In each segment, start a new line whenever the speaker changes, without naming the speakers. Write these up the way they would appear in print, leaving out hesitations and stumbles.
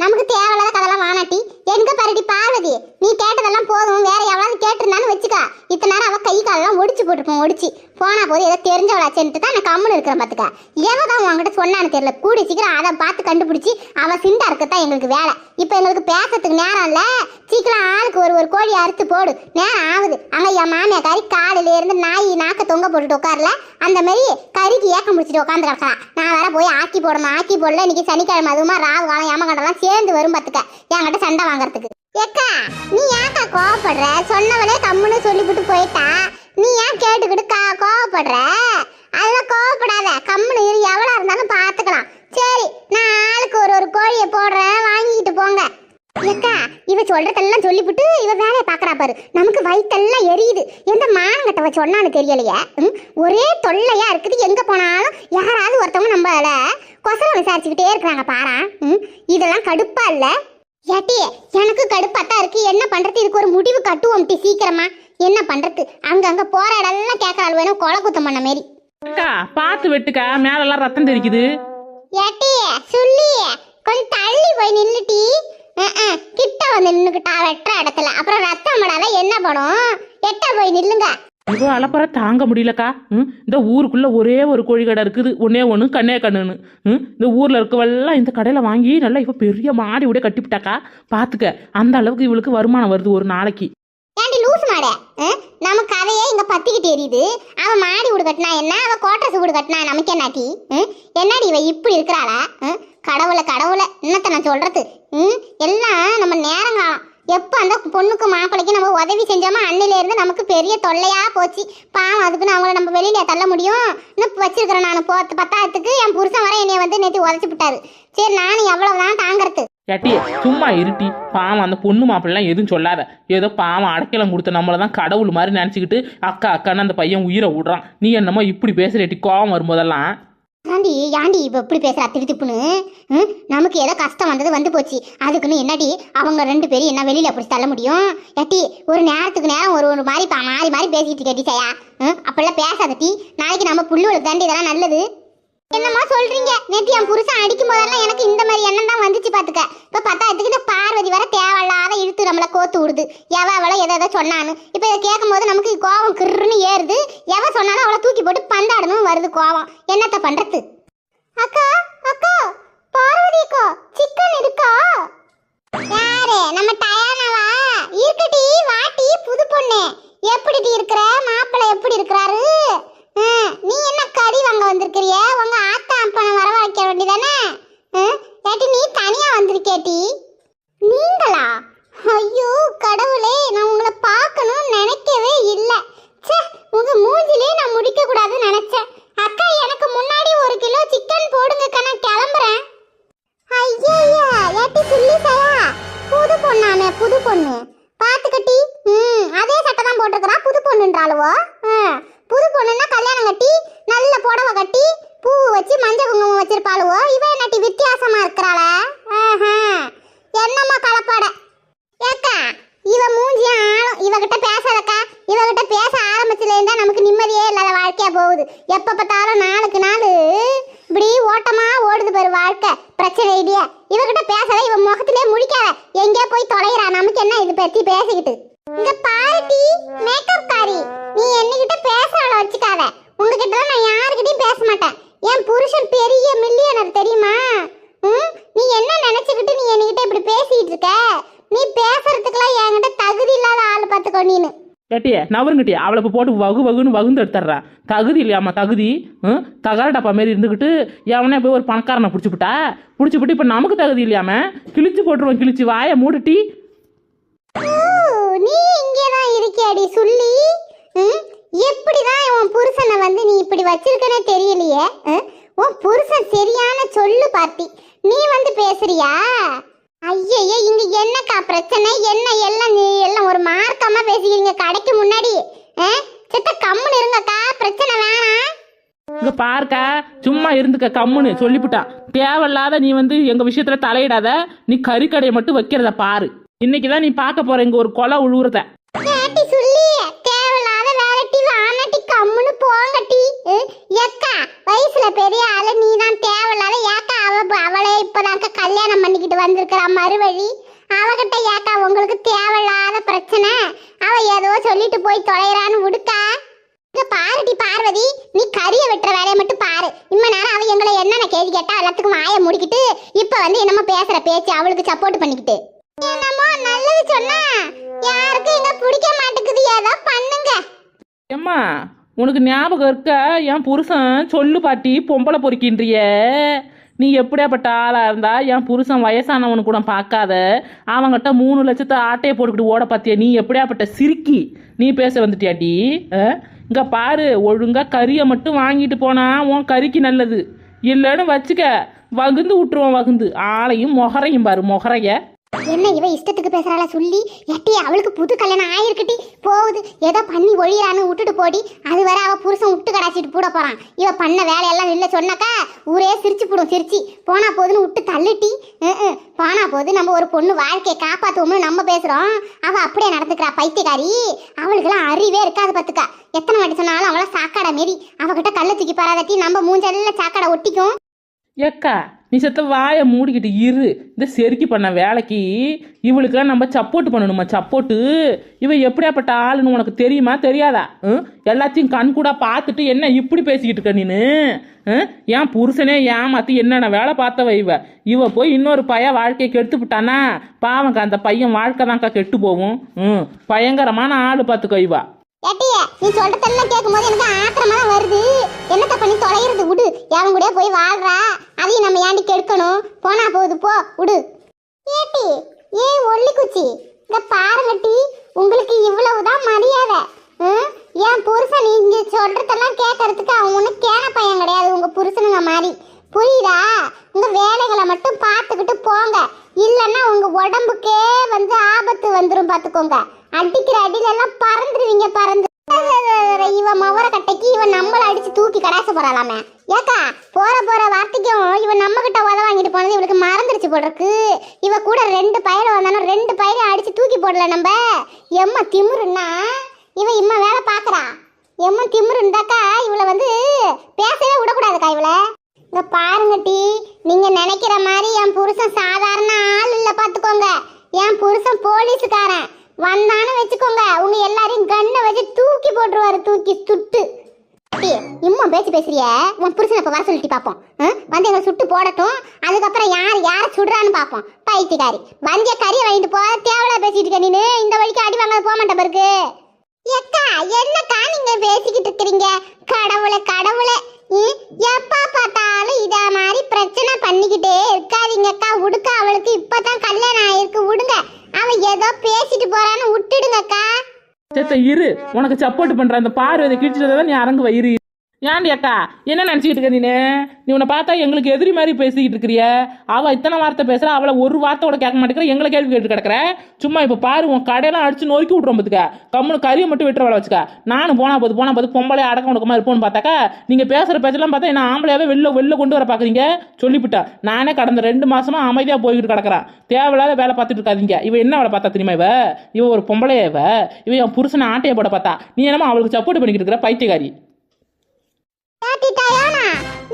நமக்கு தேவையில்லாத கதெல்லாம் வானாட்டி. எங்க பரடி பார்வதி, நீ கேட்டதெல்லாம் போதும். வேற எவ்வளவு கேட்டிருந்தான்னு வச்சுக்கா. இத்தனை நேரம் அவ கை காலெல்லாம் ஒடிச்சு போட்டுருப்போம். ஒடிச்சு போனா போது ஏதோ தெரிஞ்சவளாச்சேன்ட்டு தான் நான் கம்முன்னு இருக்கிறேன் பாத்துக்க. எவதான் உங்ககிட்ட சொன்னான்னு தெரியல. கூடி சீக்கிரம் அதை பார்த்து கண்டுபிடிச்சி அவ சிண்டா இருக்கத்தான் எங்களுக்கு வேலை. இப்ப எங்களுக்கு பேசுறதுக்கு நேரம் இல்ல. சீக்கிரம் ஆளுக்கு ஒரு கோழி அறுத்து போடு, நேரம் ஆகுது. அங்க என் மாமியா கறி காலையில இருந்து நாய் நாக்க தொங்க போட்டுட்டு உட்காரல, அந்த மாதிரி கறிக்கு ஏக்கம் முடிச்சுட்டு உட்காந்து கிடக்கலாம். நான் வேற போய் ஆக்கி போடணும். ஆக்கி போடல, இன்னைக்கு சனிக்கிழமை, அதுமா ராவு காலம் ஏமகண்டெல்லாம் சேர்ந்து வரும் பாத்துக்க என்கிட்ட சண்டை வாங்கறதுக்கு. ஏக்கா நீ ஏக்கா கோவப்படுற? சொன்னவளே கம்முன்னு சொல்லிவிட்டு போயிட்டா, நீ ஏன் கேட்டுக்கிட்டு கோவப்படுற? அதெல்லாம் கோவப்படாத, கம்முன்னு இரு. எவ்வளோ இருந்தாலும் பார்த்துக்கலாம். சரி, நான் ஆளுக்கு ஒரு கோழியை போடுறேன், வாங்கிட்டு போங்க. ஏக்கா இவ சொல்றதெல்லாம் சொல்லிவிட்டு இவ வேலையை பாக்குறா பாரு. நமக்கு வயிற்றெல்லாம் எரியுது. எந்த மானங்கட்டவ சொன்னான்னு தெரியலையே. ஒரே தொல்லையா இருக்குது. எங்க போனாலும் யாராவது ஒருத்தவங்க நம்மள கொசரம் விசாரிச்சுக்கிட்டே இருக்கிறாங்க பாரா. இதெல்லாம் கடுப்பா இல்ல? ஏட்டி எனக்கு கடுப்பாத்தான் இருக்கு. என்ன பண்றது? இதுக்கு ஒரு முடிவு கட்டுவோம் டி சீக்கிரமா. என்ன பண்றது? அங்க போற இடம்லாம் கேட்கறாள் வேணும் கொலை குத்தம் பண்ண மாரி.
அக்கா பார்த்து வெட்டுக்கா, மேலெல்லாம் ரத்தம் தெரிக்குது.
ஏட்டி சொல்லி கொஞ்சம் தள்ளி போய் நின்னுட்டி. கிட்ட வந்து நின்னுக்கிட்டா வெட்டுற இடத்துல அப்புறம் ரத்தம் படாத என்ன பண்ணும்? எட்ட போய் நில்லுங்க.
இவ்வளோ அலப்பற தாங்க முடியலக்கா. இந்த ஊருக்குள்ள ஒரே ஒரு கோழி கடை இருக்குது, ஒன்னே ஒன்று கண்ணே கண்ணுன்னு. இந்த ஊர்ல இருக்கவெல்லாம் இந்த கடையில வாங்கி நல்லா இப்போ பெரிய மாடி விட கட்டிவிட்டாக்கா. பாத்துக்க, அந்த அளவுக்கு இவளுக்கு வருமானம் வருது ஒரு நாளைக்கு.
ஏண்டி லூசு மாட, நம்ம கதையே இங்க பத்திக்கிட்டு எரியுது. அவ மாடி வீடு கட்டினா என்ன, அவ கோட்டரசு வீடு கட்டினா நமக்கு என்னாட்டி? என்னடி இவ இப்படி இருக்கிறாளா? கடவுளை என்னத்த நான் சொல்றது? எல்லாம் நம்ம நேரங்காலம். எப்போ அந்த பொண்ணுக்கு மாப்பிளைக்கு நம்ம உதவி செஞ்சோமோ அன்னில இருந்து நமக்கு பெரிய தொல்லையா போச்சு. பாவம், அதுக்குன்னு அவங்கள நம்ம வெளியில தள்ள முடியும்? இன்னும் வச்சிருக்கிறேன் நான் பத்தாயிரத்துக்கு. என் புருஷன் வர என்னைய வந்து நேற்று உதச்சி விட்டாரு. சரி, நானும் எவ்வளவுதான் தாங்கிறது?
ஏட்டி சும்மா இருட்டி. பாவம், அந்த பொண்ணு மாப்பிள்ளலாம் எதுவும் சொல்லாத. ஏதோ பாவம் அடைக்கலம் கொடுத்த நம்மளை தான் கடவுள் மாதிரி நினச்சிக்கிட்டு அக்கா அக்கான்னு அந்த பையன் உயிரை விடுறான். நீ என்னமோ இப்படி பேசுறேட்டி கோவம் வரும்போதெல்லாம்.
ஏண்டி இப்ப எப்படி பேசுறா திருப்புன்னு? நமக்கு ஏதோ கஷ்டம் வந்தது வந்து போச்சு. அதுக்குன்னு என்னடி அவங்க ரெண்டு பேரும் என்ன வெளியில அப்படி தள்ள முடியும்? ஏட்டி ஒரு நேரத்துக்கு நேரம் ஒரு மாதிரி மாறி பேசிட்டு கேட்டி சையா. அப்பெல்லாம் பேசாதட்டி. நாளைக்கு நம்ம புள்ளுவளுக்கு தாண்டி இதெல்லாம் நல்லது. என்னமா சொல்றீங்க? நேற்று என் புருஷன் அடிக்கும் போதெல்லாம் எனக்கு இந்த மாதிரி எண்ணம் தான் வந்துச்சு பாத்துக்க. இப்ப பத்தாயிரத்துக்கு இந்த பார்வதி வர தேவையில்லாத இழுத்து நம்மள கோத்து விடுது. அவளை எதை சொன்னான்னு இப்ப இதை கேட்கும் போது நமக்கு கோவம் கிருன்னு ஏறுது. எவ சொன்னாலும் அவளை தூக்கி போட்டு பந்தாடணும் வருது கோவம். என்னத்த பண்றது? அக்கா அக்கா பார்வதி அக்கா, சிக்கன் இருக்கா? யாரு? நம்ம டயானாவா? இருக்கட்டி வாட்டி புது பொண்ணு. எப்படி இருக்கிற? மாப்பிள்ளை எப்படி இருக்கிறாரு? நீ என்ன கறி வாங்க வந்திருக்கிறிய? உங்க ஆத்தா அப்பனை வரவழைக்க வேண்டியதானே? ஏட்டி நீ தனியா வந்திருக்கேட்டி. நீங்களா? ஐயோ கடவுளே, நான் உங்களை பார்க்கணும்னு நினைக்கவே இல்லை. சே, உங்க மூஞ்சிலே நான் முடிக்க கூடாதுன்னு நினைச்சேன். அக்கா எனக்கு முன்னாடி 1 கிலோ சிக்கன் போடுங்கக்கா, நான் கிளம்புறேன். ஐயா ஏட்டி சொல்லி சயா, புது பொண்ணானே, புது பொண்ணு பாத்துக்கட்டி. அதே சட்டை தான் போட்டிருக்கிறா. புது பொண்ணுன்றாளுவோ? புது பொண்ணுன்னா கல்யாணம் கட்டி நல்ல புடவை கட்டி பூ வச்சு மஞ்சள் குங்குமம் வச்சிருப்பாளுவோ? இவ என்னட்டி வித்தியாசமா இருக்கிறாள? என்னம்மா கலப்பாட? ஏக்கா இவ மூஞ்சிய ஆளும். இவகிட்ட பேசாதக்கா. இவகிட்ட பேச ஆரம்பிச்சுல இருந்தா நமக்கு நிம்மதியே இல்லாத வாழ்க்கையா போகுது. எப்ப பார்த்தாலும் நாளுக்கு நாள் இப்படி ஓட்டமா ஓடுது பாரு வாழ்க்கை. பிரச்சனை இல்லையா? இவகிட்ட பேசாத. இவ முகத்திலே முழிக்காத. எங்கே போய் தொலைகிறா? நமக்கு என்ன இது பத்தி பேசிக்கிட்டு? இங்க பாருட்டி மேக்கப் காரி, நீ என்னகிட்ட பேசுறாள வச்சுக்காத. உங்ககிட்ட நான் யாருக்கிட்டையும் பேச மாட்டேன். என் புருஷன் பெரிய மில்லியனர் தெரியுமா? நீ என்ன நினைச்சுக்கிட்டு நீ என்கிட்ட இப்படி பேசிட்டு இருக்க? நீ பேசுறதுக்குலாம் என்கிட்ட தகுதி இல்லாத ஆள் பார்த்துக்கோ நீனு.
கேட்டியே நவருங்கிட்டியே, அவளை இப்போ போட்டு வகுன்னு வகுந்து எடுத்துட்றா. தகுதி இல்லையாம்மா தகுதி? தகர டப்பா மாரி இருந்துக்கிட்டு எவனே போய் ஒரு பணக்காரனை பிடிச்சிவிட்டு இப்போ நமக்கு தகுதி இல்லையாம கிழிச்சு போட்டுருவோம். கிழிச்சு வாயை மூடிட்டி.
நீ இங்கேதான் இருக்கியாடி சொல்லி? எப்படிதான் உன் புருஷனை வந்து நீ இப்படி வச்சிருக்கனே தெரியலையே. உன் புருஷன் சரியான சொல்லு பார்த்தி. நீ வந்து பேசுறியா? ஐயே, இங்க என்னக்கா பிரச்சனை? என்ன எல்லாம் ஒரு மார்க்கமா பேசிக்கிறீங்க கடைக்கு முன்னாடி. செத்த கம்முன்னு இருங்கக்கா, பிரச்சனை வேணாம்.
இங்க பாருக்கா, சும்மா இருந்துக்க கம்முன்னு சொல்லிவிட்டா. தேவையில்லாத நீ வந்து எங்க விஷயத்துல தலையிடாத. நீ கறிக்கடையை மட்டும் வைக்கிறத பாரு. இன்னைக்குதான் நீ பார்க்க போற இங்க ஒரு கொலை உழுவுறத.
சொல்லி தேவையில்லாத வேலைட்டி வானட்டி கம்முன்னு போது போங்கட்டி. ஏக்கா வயசுல பெரிய ஆளு நீ தான் தேவையில்லாத ஏக்கா அவளே இப்பதாக்க கல்யாணம் பண்ணிக்கிட்டு வந்திருக்கிறா மறுவழி. அவகிட்ட ஏக்கா உங்களுக்கு தேவையில்லாத பிரச்சனை. அவ ஏதோ சொல்லிட்டு போய் தொலைறான்னு விடுக்கா. இங்க பாருடி பார்வதி, நீ கறியை வெட்டுற வேலையை மட்டும் பாரு. இம்ம நேரம் அவ எங்களை என்னென்ன கேள்வி கேட்டா எல்லாத்துக்கும் வாயை முடிக்கிட்டு இப்ப வந்து என்னமோ பேசுற பேச்சு அவளுக்கு சப்போர்ட் பண்ணிக்கிட்டு என்னமோ நல்லது சொன்னா யாருக்கும் எங்க பிடிக்க மாட்டேங்குது. ஏதோ பண்ணுங்க.
ஏம்மா உனக்கு ஞாபகம் இருக்கா என் புருஷன் சொல்லு பாட்டி பொம்பளை பொறுக்கின்றிய. நீ எப்படியாப்பட்ட ஆளாக இருந்தா என் புருஷன் வயசானவனு கூட பார்க்காத அவங்ககிட்ட 3 லட்சத்தை ஆட்டையை போட்டுக்கிட்டு ஓட பார்த்தியா. நீ எப்படியாப்பட்ட சிரிக்கி நீ பேச வந்துட்டியாட்டி. இங்கே பாரு, ஒழுங்காக கறியை மட்டும் வாங்கிட்டு போனா உன் கறிக்கு நல்லது. இல்லைன்னு வச்சுக்க வகுந்து விட்டுருவோம். வகுந்து ஆளையும் மொகரையும் பாரு மொகரைய.
என்ன இவ இஷ்டத்துக்கு பேசுறாளா சொல்லி எட்டி அவளுக்கு புது கல்யாணம் ஆயிருக்கட்டி போகுது. ஏதோ பண்ணி ஒழியான்னு விட்டுட்டு போடி. அது வர அவ புருஷன் விட்டு கடாச்சிட்டு கூட போறான். இவ பண்ண வேலையெல்லாம் இல்லை சொன்னாக்கா ஊரே சிரிச்சு போடும். சிரிச்சு போனா போதுன்னு விட்டு தள்ளிட்டி. போனா போது நம்ம ஒரு பொண்ணு வாழ்க்கையை காப்பாத்துவோம்னு நம்ம பேசுறோம். அவ அப்படியே நடந்துக்கிறா பைத்தியக்காரி. அவளுக்கெல்லாம் அறிவே இருக்காது பத்துக்கா. எத்தனை வாட்டி சொன்னாலும் அவள சாக்காடை மாரி. அவகிட்ட கல்ல தூக்கி பாராதட்டி நம்ம மூஞ்செல்லாம் சாக்காடை ஒட்டிக்கும்.
ஏக்கா நீ செத்த வாயை மூடிக்கிட்டு இரு. இந்த செருக்கி பண்ண வேலைக்கு இவளுக்கெல்லாம் நம்ம சப்போர்ட் பண்ணணுமா? சப்போர்ட்டு இவ எப்படியாப்பட்ட ஆளுன்னு உனக்கு தெரியுமா தெரியாதா? எல்லாத்தையும் கண் கூட பார்த்துட்டு என்ன இப்படி பேசிக்கிட்டு இருக்க நீனு? ஏன் புருஷனே ஏமாத்தி என்னென்ன வேலை பார்த்தவ இவ போய் இன்னொரு பையன் வாழ்க்கையை கெடுத்து விட்டானா பாவங்க அந்த பையன் வாழ்க்கை தான்க்கா கெட்டு போகும். பயங்கரமான ஆளு பார்த்துக்கோ இவ.
ஏட்டியே நீ சொல்றதெல்லாம் கேட்கும்போது எனக்கு ஆத்திரமா தான் வருது. என்னத்த பண்ணி தொலைகிறது விடு. எவன் கூட போய் வாழ்றா, அதையும் நம்ம ஏண்டி கெடுக்கணும்? போனா போகுது போ விடு. ஏட்டி ஏன் ஒல்லி குச்சி இந்த பாருங்கட்டி, உங்களுக்கு இவ்வளவுதான் மரியாதை. என் புருஷன் நீங்க சொல்றதெல்லாம் கேட்கறதுக்கு அவன் ஒன்றும் கேன பையன் கிடையாது. உங்க புருஷனுங்க மாதிரி புரியுதா? உங்க வேலைகளை மட்டும் பார்த்துக்கிட்டு போங்க. இல்லைன்னா உங்க உடம்புக்கே வந்து ஆபத்து வந்துடும் பார்த்துக்கோங்க. அடிக்கிற அடியில எல்லாம் பறந்துருவீங்க. பறந்து இவன் மவர கட்டைக்கு இவன் நம்மள அடிச்சு தூக்கி கடாச போறாளாமே. ஏக்கா போற வார்த்தைக்கும் இவன் நம்ம கிட்ட உத வாங்கிட்டு போனது இவளுக்கு மறந்துருச்சு போடுறக்கு. இவ கூட 2 பயிரை வந்தாலும் 2 பயிரை அடிச்சு தூக்கி போடல நம்ம. எம்மா திமுருன்னா இவன் இம்மா வேலை பாக்குறா. எம்மா திமுரு இருந்தாக்கா இவளை வந்து பேசவே விடக்கூடாதுக்கா. இவளை இங்க பாருங்கட்டி, நீங்க நினைக்கிற மாதிரி என் புருஷன் சாதாரண ஆள் இல்ல பாத்துக்கோங்க. என் புருஷன் போலீஸுக்காரன். வந்தானு வச்சுக்கோங்க உங்க எல்லாரையும் கண்ணை வச்சு தூக்கி போட்டுருவாரு. தூக்கி சுட்டு இம்மா பேசுறிய உன் புருஷனை இப்ப வர சொல்லிட்டு பாப்போம். வந்து எங்களை சுட்டு போடட்டும். அதுக்கப்புறம் யார சுடுறான்னு பாப்போம். பைத்தியக்காரி வந்திய கறியை வாங்கிட்டு போ. தேவலா பேசிட்டு இருக்க நீனு. இந்த வழிக்கு அடி வாங்க போக மாட்டேன் பிறகு. எக்கா என்னக்கா நீங்க பேசிக்கிட்டு இருக்கிறீங்க? கடவுளை கடவுளை எப்பா பார்த்தாலும் இத மாதிரி பிரச்சனை பண்ணிக்கிட்டே இருக்காதீங்கக்கா. விடுக்கா, அவளுக்கு இப்பதான் கல்யாணம் ஆயிருக்கு. விடுங்க, அவ ஏதோ பேசிட்டு போறான்னு விட்டுடுங்கக்கா.
சேத்த இரு, உனக்கு சப்போர்ட் பண்ற அந்த பார்வை கிழிச்சிட்டு நீ அரங்கு வயிறு. ஏன்டி அக்கா என்ன நினச்சிக்கிட்டு இருக்க நீ? நீ உன்னை பார்த்தா எங்களுக்கு எதிரி மாதிரி பேசிக்கிட்டு இருக்கிறிய. அவள் இத்தனை வார்த்தை பேசுகிறா, அவளை ஒரு வார்த்தையோட கேட்க மாட்டேங்கிற. எங்களை கேள்வி கேட்டு கிடக்குற. சும்மா இப்போ பாரு, உன் கடையெல்லாம் அடிச்சு நொறுக்கி விட்றோம் பார்த்துக்க. கம்முனு கறியை மட்டும் விட்டுற வேலை வச்சுக்க. நானும் போனா போது பொம்பளை அடக்கம் உடக்கமாக இருப்போம்னு பார்த்தாக்கா நீங்கள் பேசுகிற பேச்செல்லாம் பார்த்தா என்ன ஆம்பளையாவே வெளில கொண்டு வர பார்க்குறீங்க. சொல்லிவிட்டா நானே கடந்த 2 மாசமா அமைதியாக போய்கிட்டு கிடக்குறான். தேவையில்லாத வேலை பார்த்துட்டு இருக்காதீங்க. இவ என்ன வேலை பார்த்தா தெரியுமா? இவ ஒரு பொம்பளையா? இவ என் புருஷனை ஆட்டையை போட பார்த்தா நீ என்னமோ அவளுக்கு சப்போர்ட் பண்ணிக்கிட்டு இருக்கிற பைத்தியக்காரி.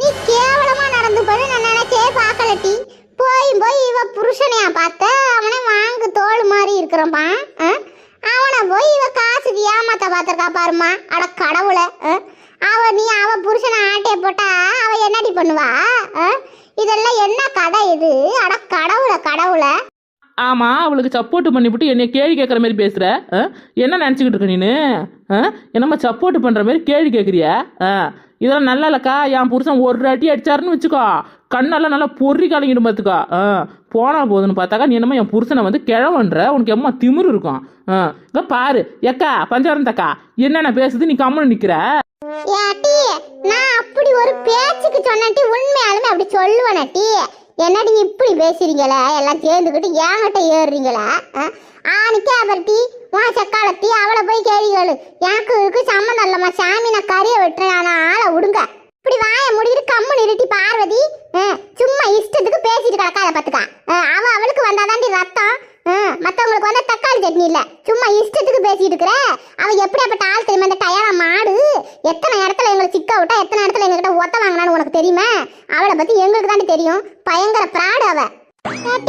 நீ கேவலமா நடந்து போய் நான் நினைச்சே பார்க்கலட்டி. போய் இவ புருஷனையா பார்த்த? அவனை வாங்கு தோல் மாதிரி இருக்கிறப்பா. அவனை போய் இவ காசுக்கு ஏமாத்த பார்த்திருக்கா பாருமா. அட கடவுளை, அவ புருஷனை ஆட்டைய போட்டா அவ என்னடி பண்ணுவா? இதெல்லாம் என்ன கதை இது? அட கடவுளை.
ஆமா, அவளுக்கு சப்போர்ட் பண்ணிவிட்டு என்னை கேள்வி கேட்குற மாதிரி பேசுற. என்ன நினச்சிக்கிட்டு இருக்க நீனு? என்னம்மா சப்போர்ட் பண்ற மாதிரி கேள்வி கேட்குறியா? இதெல்லாம் நல்லா இல்லக்கா. என் புருஷன் ஒரு அடி அடிச்சாருன்னு வச்சுக்கோ, கண்ணெல்லாம் நல்லா பொறி கலங்கிடும் பார்த்துக்கோ. போனா போதுன்னு பார்த்தாக்கா நீ என்னமோ என் புருஷனை வந்து கிழவன்ற. உனக்கு எம்மா திமிரு இருக்கும். இங்க பாரு எக்கா பஞ்சாரம் தக்கா என்னென்ன பேசுது, நீ கம்முன்னு நிக்கிற.
நான் அப்படி ஒரு பேச்சுக்கு சொன்னாட்டி உண்மையாலுமே அப்படி சொல்லுவேனாட்டி. என்னடி இப்படி பேசுறீங்களா? எல்லாம் சேர்ந்துக்கிட்டு ஏங்கிட்ட ஏறுறீங்களா? ஆனிக்கே அவர்ட்டி உன் சக்காலத்தி அவளை போய் கேள்விகள். எனக்கு இருக்கு சம்மந்தம் இல்லம்மா. சாமி நான் கறியை வெட்டுறேன், ஆளை விடுங்க. இப்படி வாய முடிக்கிட்டு கம்மு நிறுத்தி பார்வதி சும்மா இஷ்டத்துக்கு பேசிட்டு கிடக்காத பார்த்துக்கா. அவளுக்கு வந்தாதாண்டி ரத்தம். மற்றவங்களுக்கு வந்தா தக்காளி சட்னி இல்லை. சும்மா இஷ்டத்துக்கு பேசிட்டு இருக்கிற. அவ எப்படியாப்பட்ட ஆள் தெரியுமா? இந்த டயரா மாடு எத்தனை இடத்துல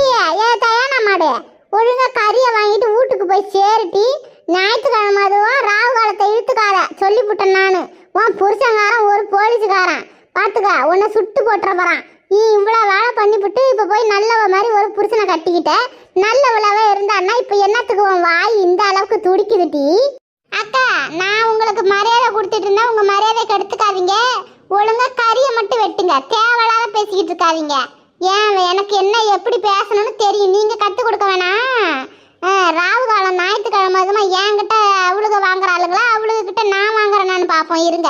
ஏட்டியே ஏ தயானா மாடு ஒழுங்கா கறியை வாங்கிட்டு வீட்டுக்கு போய் சேருட்டி. ஞாயிற்றுக்கிழமை அதுவும் ராவு காலத்தை இழுத்துக்காத சொல்லிவிட்டேன் நான். உன் புருஷங்காரன் ஒரு போலீஸுக்காரன் பார்த்துக்க, உன்னை சுட்டு போட்டுற போறான். நீ இவ்வளோ வேலை பண்ணிவிட்டு இப்போ போய் நல்லவ மாதிரி ஒரு புருஷனை கட்டிக்கிட்ட. நல்லவளாவே இருந்தான்னா இப்போ என்னத்துக்கு உன் வாய் இந்த அளவுக்கு துடிக்குதுட்டி? அக்கா நான் உங்களுக்கு மரியாதை கொடுத்துட்டு இருந்தா உங்க மரியாதை கெடுத்துக்காதீங்க. ஒழுங்கா கறியை மட்டும் வெட்டுங்க, தேவையில்லாத பேசிக்கிட்டு இருக்காதீங்க. ஏன் எனக்கு என்ன எப்படி பேசணும்னு தெரியும், நீங்க கற்றுக் கொடுக்க வேணாம். ராவு காலம் ஞாயிற்றுக்கிழமை அதுமா என்கிட்ட அவளுக வாங்குற ஆளுங்களா அவளுகிட்ட நான் வாங்குறேன்னு பார்ப்போம் இருங்க.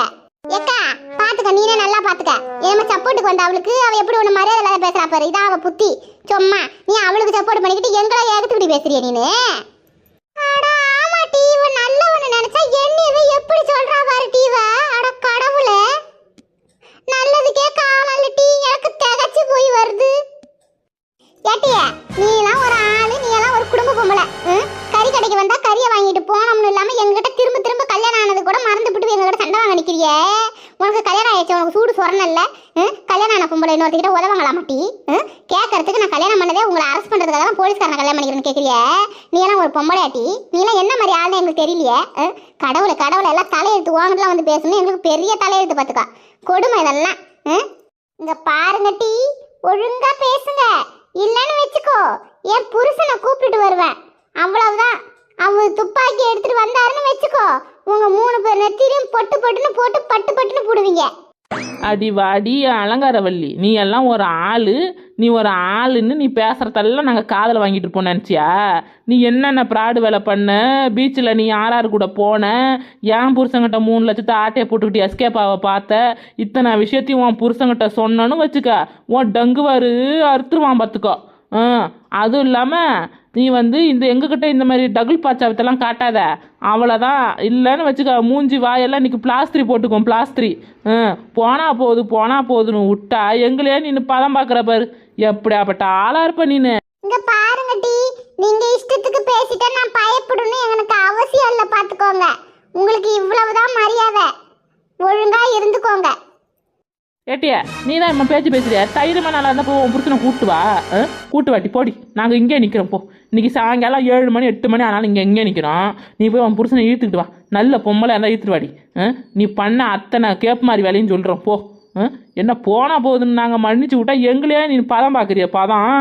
ஏக்கா பாத்துக்க, நீனே நல்லா பாத்துக்க. ஏமா சப்போர்ட்டுக்கு வந்த அவளுக்கு அவ எப்படி ஒன்று மரியாதை இல்லாத பேசுறா பாரு, இதான் அவ புத்தி. சும்மா நீ அவளுக்கு சப்போர்ட் பண்ணிக்கிட்டு எங்களை ஏகத்துக்கிட்டு பேசுறிய நீனு? ஆமா டீவ நல்லவன்னு நினைச்சா என்னையவே எப்படி சொல்றா பாரு டீவ. அட கடவுளே, நல்லதுக்கே காணல டீ, எனக்கு திகச்சு போய் வருது. ஏட்டிய நீ எல்லாம் ஒரு ஆளு, நீ எல்லாம் ஒரு குடும்ப பொம்பளை. கறி கடைக்கு வந்தா கறியை வாங்கிட்டு போனோம்னு இல்லாம எங்ககிட்ட திரும்ப திரும்ப கல்யாணம் ஆனது கூட மறந்துபிட்டு எங்ககிட்ட சண்டை வாங்க நிக்கிறியே. உனக்கு கல்யாணம் ஆயிடுச்சு, உனக்கு சூடு சொரணல்ல. கல்யாணம் ஆன பொம்பளை இன்னொருத்திட்ட உதவங்களா மாட்டி? கேட்கறதுக்கு நான் கல்யாணம் பண்ணதே உங்களை அரெஸ்ட் பண்றதுக்காக தான் போலீஸ்காரன் கல்யாணம் பண்ணிக்கிறேன்னு கேட்கறியே. நீ எல்லாம் ஒரு பொம்பளையாட்டி, நீ எல்லாம் என்ன மாதிரி ஆளுன்னு எங்களுக்கு தெரியலையே. கடவுளை கடவுளை எல்லாம் தலையெழுத்து வாங்கிட்டுலாம் வந்து பேசணும், எங்களுக்கு பெரிய தலையெழுத்து பார்த்துக்கா. கொடுமை இதெல்லாம். இங்க பாருங்க டீ, ஒழுங்கா பேசுங்க, இல்லன்னு வச்சுக்கோ என் புருஷனை கூப்பிட்டு வருவேன். அவ்வளவுதான். அவர் துப்பாக்கி எடுத்துட்டு வந்தாருன்னு வச்சுக்கோ, உங்க 3 பேர் நெத்திலையும் பொட்டு பொட்டுன்னு போட்டு பட்டு பட்டுன்னு போடுவீங்க.
அடி வாடி அலங்காரவல்லி, நீ எல்லாம் ஒரு ஆளு, நீ ஒரு ஆளுன்னு நீ பேசுறதெல்லாம் நாங்கள் காதில் வாங்கிட்டு இருப்போம் நினச்சியா? நீ என்னென்ன ப்ராடு வேலை பண்ண, பீச்சில் நீ யார் கூட போன, என் புருஷங்கிட்ட 3 லட்சத்தை ஆட்டையை போட்டுக்கிட்டு எஸ்கேப் ஆக பார்த்த, இத்தனை விஷயத்தையும் உன் புருஷங்கிட்ட சொன்னன்னு வச்சுக்க, உன் டங்குவாரு அறுத்துருவான் பார்த்துக்கோ. அதுவும் இல்லாமல் நீ இந்த எங்ககிட்ட இந்த மாதிரி டகுல் பாச்சாவத்தெல்லாம் காட்டாத, அவ்வளோதான். இல்லைன்னு வச்சுக்க, மூஞ்சி வாயெல்லாம் இன்னைக்கு பிளாஸ்திரி போட்டுக்கோம், பிளாஸ்திரி. போனா போதுன்னு விட்டா எங்களையே நீ பதம் பார்க்குற பாரு, எப்படியாப்பட்ட ஆளா இருப்ப நீனு.
இங்க பாருங்க டி, நீங்க இஷ்டத்துக்கு பேசிட்டா நான் பயப்படணும் எனக்கு அவசியம் இல்லை, பார்த்துக்கோங்க. உங்களுக்கு இவ்வளவுதான் மரியாதை, ஒழுங்கா இருந்துக்கோங்க.
ஏட்டியா நீ தான் இம்மா பேச்சு பேசுறியா? தைரியமாக நல்லா இருந்தால் போ, உன் புருஷனை கூட்டு வா, கூட்டு வாட்டி போடி. நாங்கள் இங்கே நிற்கிறோம் போ. இன்னைக்கு சாயங்காலம் 7 மணி 8 மணி ஆனாலும் இங்கே நிற்கிறோம். நீ போய் உன் புருஷனை இழுத்துக்கிட்டு வா, நல்ல பொம்பளை இருந்தால் இழுத்துட்டு வாடி. நீ பண்ண அத்தனை கேப் மாதிரி வேலைன்னு சொல்கிறோம் போ. என்ன போனால் போகுதுன்னு நாங்கள் மன்னிச்சு விட்டா எங்களையே நீ பதம் பார்க்குறிய பதம்.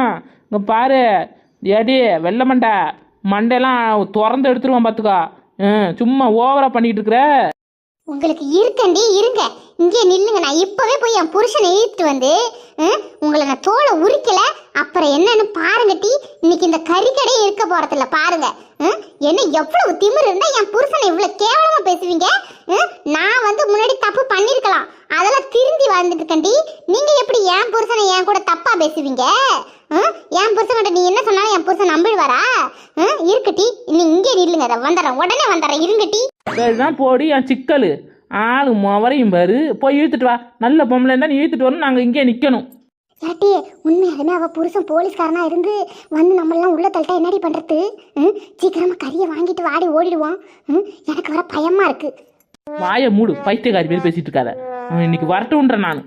இங்கே பாரு ஏடி வெள்ளை மண்டையெல்லாம் திறந்து எடுத்துருவான் பார்த்துக்கா. சும்மா ஓவராக பண்ணிக்கிட்டு இருக்கிற.
உங்களுக்கு இருக்கண்டி இருங்க, இங்கே நில்லுங்க. நான் இப்பவே போய் என் புருஷனை இழுத்து வந்து உங்களை நான் தோலை உரிக்கல, அப்புறம் என்னன்னு பாருங்க டி. இன்னைக்கு இந்த கறிக்கடையே இருக்க போறதில்ல பாருங்க. என்ன எவ்வளவு திமிரு இருந்தா என் புருஷனை இவ்வளவு கேவலமா பேசுவீங்க? நான் முன்னாடி தப்பு பண்ணிருக்கலாம், அதெல்லாம் திருந்தி வாழ்ந்துட்டு இருக்கண்டி. நீங்க எப்படி என் புருஷனை என் கூட தப்பா பேசுவீங்க? என் புருஷன்கிட்ட நீ என்ன சொன்னாலும் என் புருஷன் நம்பிடுவாரா? இருக்கட்டி நீ இங்கே நில்லுங்க, வந்துடுறேன், உடனே வந்துடுறேன், இருங்கட்டி.
சரிதான் போடி என் சிக்கல். ஆளு முவரையும் பாரு, போய் இழுத்துட்டு வா. நல்ல பொம்பளை இருந்தால் நீ இழுத்துட்டு வரணும், நாங்கள் இங்கே நிற்கணும்.
ஏட்டி உண்மையாலுமே அவள் புருஷன் போலீஸ்காரனா இருந்து நம்மளாம் உள்ள தள்ளிட்டா என்னடி பண்ணுறது? சீக்கிரமா கறியை வாங்கிட்டு வாடி ஓடிடுவோம். எனக்கு வர பயமா இருக்கு.
வாயை மூடு, பைத்தியக்காரி பேர் பேசிட்டு இருக்காத. இன்னைக்கு வரட்டும்ன்ற நான்.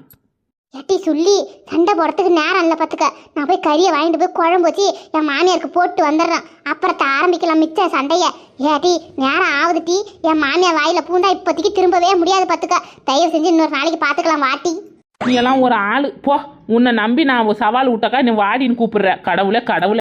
ஏட்டி சொல்லி சண்டை போடுறதுக்கு நேரம் இல்லை பார்த்துக்க. நான் போய் கறியை வாங்கிட்டு போய் குழம்பு வச்சு என் மாமியாருக்கு போட்டு வந்துடுறேன், அப்புறத்தை ஆரம்பிக்கலாம் மிச்ச சண்டைய. ஏட்டி நேரம் ஆகுது டீ, என் மாமியார் வாயில பூந்தா இப்போதைக்கு திரும்பவே முடியாது பார்த்துக்க. தயவு செஞ்சு இன்னொரு நாளைக்கு பார்த்துக்கலாம் வாட்டி.
நீ எல்லாம் ஒரு ஆளு போ, உன்னை நம்பி நான் சவால் விட்டாக்கா நீ வாடின்னு கூப்பிடுற. கடவுளே கடவுளே.